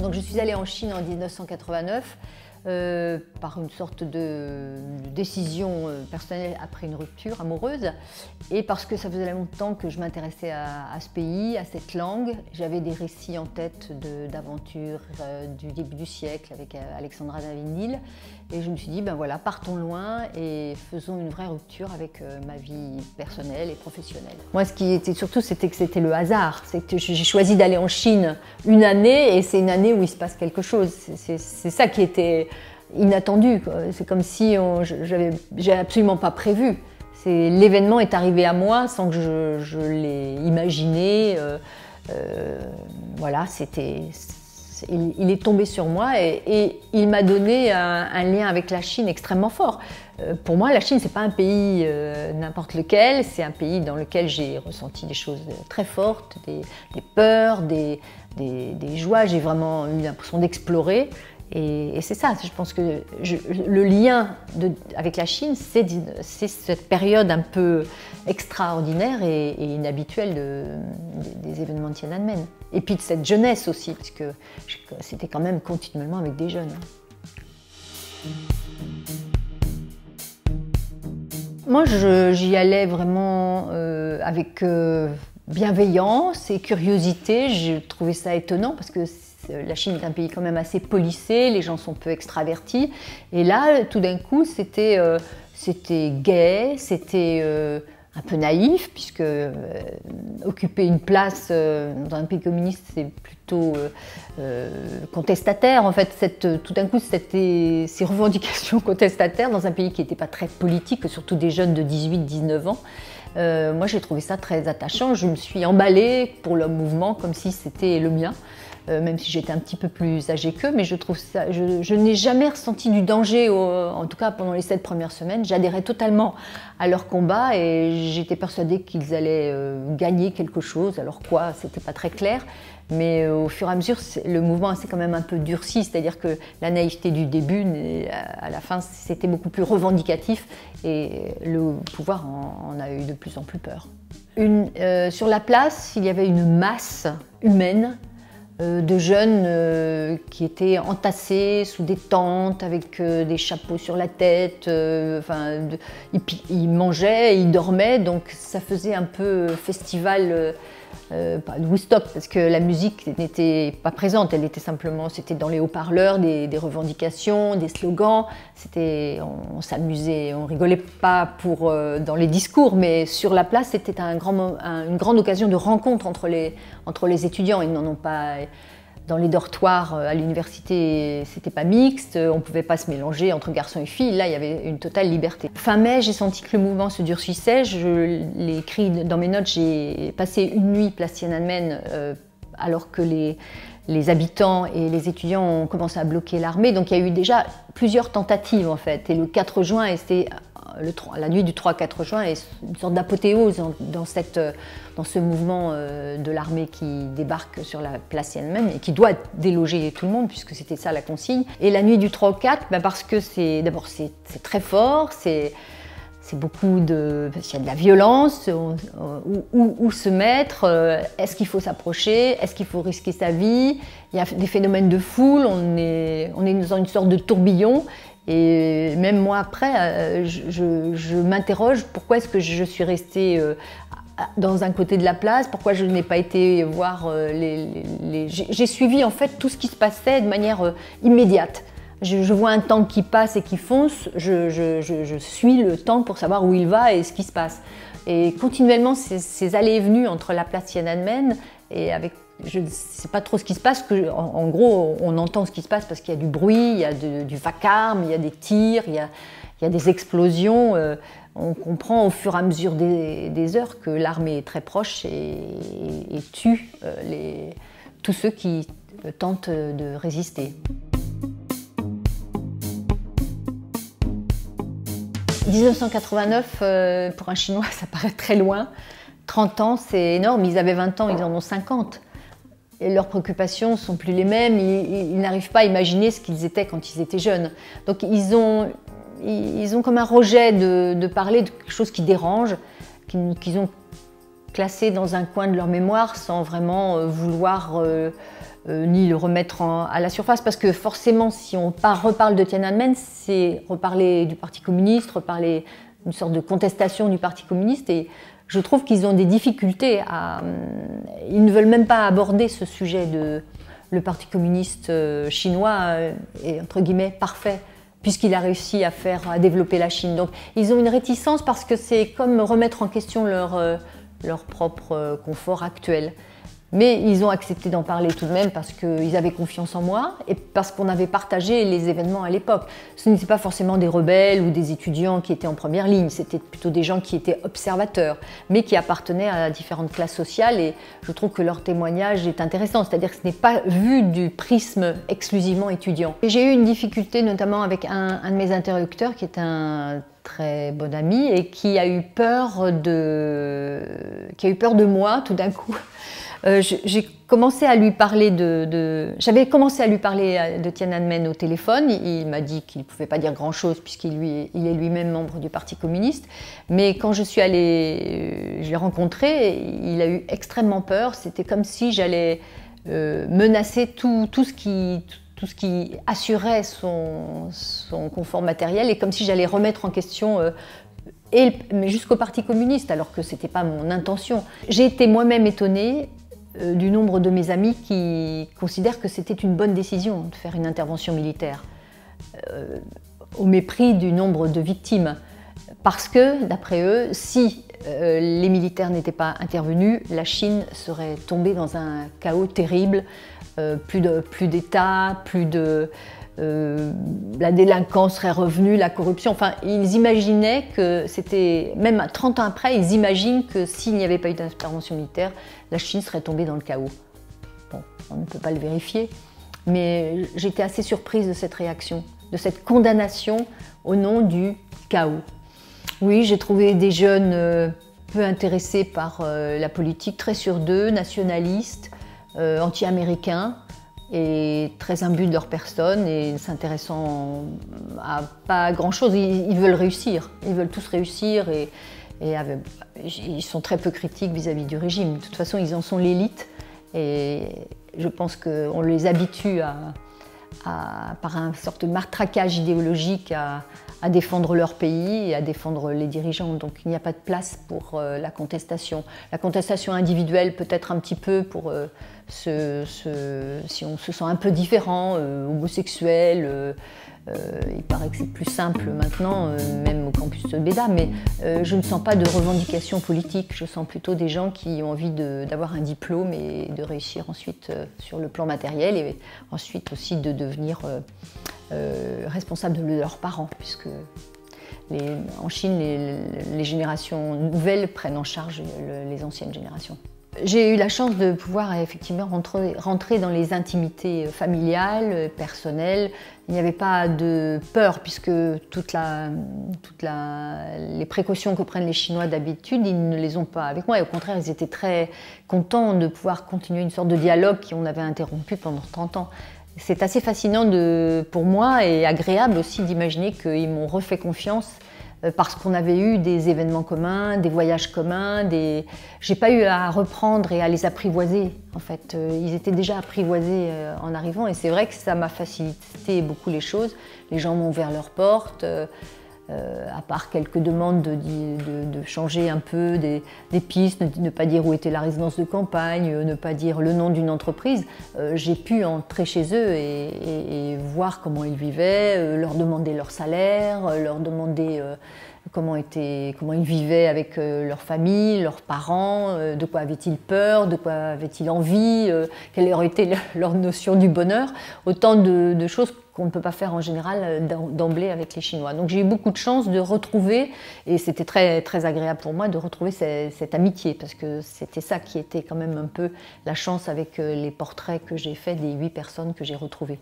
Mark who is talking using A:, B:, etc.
A: Donc je suis allée en Chine en 1989 par une sorte de décision personnelle après une rupture amoureuse et parce que ça faisait longtemps que je m'intéressais à ce pays, à cette langue. J'avais des récits en tête d'aventures du début du siècle avec Alexandra David-Néel et je me suis dit, ben voilà, partons loin et faisons une vraie rupture avec ma vie personnelle et professionnelle. Moi, ce qui était surtout, c'était que c'était le hasard. C'est que j'ai choisi d'aller en Chine une année et c'est une année où il se passe quelque chose. C'est ça qui était inattendu. C'est comme si j'ai absolument pas prévu. L'événement est arrivé à moi sans que je l'ai imaginé. Voilà, il est tombé sur moi et il m'a donné un lien avec la Chine extrêmement fort. Pour moi, la Chine, c'est pas un pays n'importe lequel, c'est un pays dans lequel j'ai ressenti des choses très fortes, des peurs, des joies. J'ai vraiment eu l'impression d'explorer. Et c'est ça, je pense que le lien avec la Chine, c'est cette période un peu extraordinaire et inhabituelle des événements de Tiananmen. Et puis de cette jeunesse aussi, parce que c'était quand même continuellement avec des jeunes. Moi, j'y allais vraiment avec bienveillance et curiosité. Je trouvais ça étonnant parce que la Chine est un pays quand même assez policé, les gens sont peu extravertis. Et là, tout d'un coup, c'était gai, c'était un peu naïf, puisque occuper une place dans un pays communiste, c'est plutôt contestataire. En fait, tout d'un coup, ces revendications contestataires dans un pays qui n'était pas très politique, surtout des jeunes de 18-19 ans. Moi, j'ai trouvé ça très attachant. Je me suis emballée pour le mouvement comme si c'était le mien. Même si j'étais un petit peu plus âgée qu'eux, mais je n'ai jamais ressenti du danger, en tout cas pendant les 7 premières semaines. J'adhérais totalement à leur combat et j'étais persuadée qu'ils allaient gagner quelque chose. Alors quoi, c'était pas très clair, mais au fur et à mesure, le mouvement s'est quand même un peu durci, c'est-à-dire que la naïveté du début, à la fin, c'était beaucoup plus revendicatif et le pouvoir en a eu de plus en plus peur. Sur la place, il y avait une masse humaine de jeunes qui étaient entassés sous des tentes avec des chapeaux sur la tête, ils mangeaient, ils dormaient, donc ça faisait un peu festival de Woodstock parce que la musique n'était pas présente, c'était dans les haut-parleurs, des revendications, des slogans, on s'amusait, on rigolait pas dans les discours, mais sur la place c'était une grande occasion de rencontre entre les étudiants. Ils n'en ont pas. Dans les dortoirs à l'université, c'était pas mixte, on pouvait pas se mélanger entre garçons et filles. Là, il y avait une totale liberté. Fin mai, j'ai senti que le mouvement se durcissait. Je l'ai écrit dans mes notes. J'ai passé une nuit place Tiananmen alors que les habitants et les étudiants ont commencé à bloquer l'armée. Donc il y a eu déjà plusieurs tentatives en fait. Et le 4 juin, la nuit du 3-4 juin est une sorte d'apothéose dans ce mouvement de l'armée qui débarque sur la place Tiananmen et qui doit déloger tout le monde puisque c'était ça la consigne. Et la nuit du 3 au 4, parce que d'abord c'est très fort, c'est beaucoup parce qu'il y a de la violence, où se mettre, est-ce qu'il faut s'approcher, est-ce qu'il faut risquer sa vie, il y a des phénomènes de foule, on est dans une sorte de tourbillon. Et même moi après, je m'interroge pourquoi est-ce que je suis restée dans un côté de la place, pourquoi je n'ai pas été voir J'ai suivi en fait tout ce qui se passait de manière immédiate. Je vois un tank qui passe et qui fonce, je suis le tank pour savoir où il va et ce qui se passe. Et continuellement, ces allées et venues entre la place Tiananmen et je ne sais pas trop ce qui se passe, en gros, on entend ce qui se passe parce qu'il y a du bruit, il y a du vacarme, il y a des tirs, il y a des explosions. On comprend au fur et à mesure des heures que l'armée est très proche et tue tous ceux qui tentent de résister. 1989, pour un Chinois, ça paraît très loin. 30 ans, c'est énorme. Ils avaient 20 ans, ils en ont 50. Et leurs préoccupations ne sont plus les mêmes. Ils n'arrivent pas à imaginer ce qu'ils étaient quand ils étaient jeunes. Donc ils ont comme un rejet de parler de quelque chose qui dérange, qu'ils ont classé dans un coin de leur mémoire sans vraiment vouloir ni le remettre à la surface, parce que forcément, si on reparle de Tiananmen, c'est reparler du Parti communiste, reparler d'une sorte de contestation du Parti communiste, et je trouve qu'ils ont des difficultés ils ne veulent même pas aborder ce sujet de le Parti communiste chinois est entre guillemets parfait, puisqu'il a réussi à développer la Chine. Donc ils ont une réticence parce que c'est comme remettre en question leur propre confort actuel. Mais ils ont accepté d'en parler tout de même parce qu'ils avaient confiance en moi et parce qu'on avait partagé les événements à l'époque. Ce n'étaient pas forcément des rebelles ou des étudiants qui étaient en première ligne, c'était plutôt des gens qui étaient observateurs, mais qui appartenaient à différentes classes sociales, et je trouve que leur témoignage est intéressant, c'est-à-dire que ce n'est pas vu du prisme exclusivement étudiant. J'ai eu une difficulté notamment avec un de mes interlocuteurs qui est un très bon ami et qui a eu peur de moi tout d'un coup. J'ai commencé à lui parler j'avais commencé à lui parler de Tiananmen au téléphone. Il m'a dit qu'il ne pouvait pas dire grand-chose puisqu'il est lui-même membre du Parti communiste. Mais quand je l'ai rencontré, il a eu extrêmement peur. C'était comme si j'allais menacer tout ce qui assurait son confort matériel, et comme si j'allais remettre en question mais jusqu'au Parti communiste, alors que ce n'était pas mon intention. J'ai été moi-même étonnée du nombre de mes amis qui considèrent que c'était une bonne décision de faire une intervention militaire, au mépris du nombre de victimes. Parce que, d'après eux, si les militaires n'étaient pas intervenus, la Chine serait tombée dans un chaos terrible, plus d'État, la délinquance serait revenue, la corruption. Enfin, ils imaginaient que même 30 ans après, ils imaginent que s'il n'y avait pas eu d'intervention militaire, la Chine serait tombée dans le chaos. Bon, on ne peut pas le vérifier, mais j'étais assez surprise de cette réaction, de cette condamnation au nom du chaos. Oui, j'ai trouvé des jeunes peu intéressés par la politique, très sûrs d'eux, nationalistes, anti-américains, et très imbus de leur personne et s'intéressant à pas grand-chose. Ils veulent réussir, ils veulent tous réussir, et ils sont très peu critiques vis-à-vis du régime. De toute façon, ils en sont l'élite, et je pense qu'on les habitue par un sorte de matraquage idéologique à défendre leur pays et à défendre les dirigeants. Donc il n'y a pas de place pour la contestation. La contestation individuelle peut-être un petit peu pour si on se sent un peu différent, homosexuel. Il paraît que c'est plus simple maintenant, même au campus de Béda, mais je ne sens pas de revendication politique. Je sens plutôt des gens qui ont envie d'avoir un diplôme et de réussir ensuite sur le plan matériel, et ensuite aussi de devenir responsables de leurs parents, puisque en Chine, les générations nouvelles prennent en charge les anciennes générations. J'ai eu la chance de pouvoir effectivement rentrer dans les intimités familiales, personnelles. Il n'y avait pas de peur, puisque toutes les précautions que prennent les Chinois d'habitude, ils ne les ont pas avec moi. Et au contraire, ils étaient très contents de pouvoir continuer une sorte de dialogue qu'on avait interrompu pendant 30 ans. C'est assez fascinant pour moi, et agréable aussi d'imaginer qu'ils m'ont refait confiance, parce qu'on avait eu des événements communs, des voyages communs, j'ai pas eu à reprendre et à les apprivoiser. En fait, ils étaient déjà apprivoisés en arrivant, et c'est vrai que ça m'a facilité beaucoup les choses. Les gens m'ont ouvert leurs portes, à part quelques demandes de changer un peu des pistes, ne pas dire où était la résidence de campagne, ne pas dire le nom d'une entreprise. J'ai pu entrer chez eux et voir comment ils vivaient, leur demander leur salaire, leur demander comment ils vivaient avec leur famille, leurs parents, de quoi avaient-ils peur, de quoi avaient-ils envie, quelle aurait été leur notion du bonheur. Autant de choses qu'on ne peut pas faire en général d'emblée avec les Chinois. Donc j'ai eu beaucoup de chance de retrouver, et c'était très, très agréable pour moi de retrouver cette amitié, parce que c'était ça qui était quand même un peu la chance avec les portraits que j'ai faits des 8 personnes que j'ai retrouvées.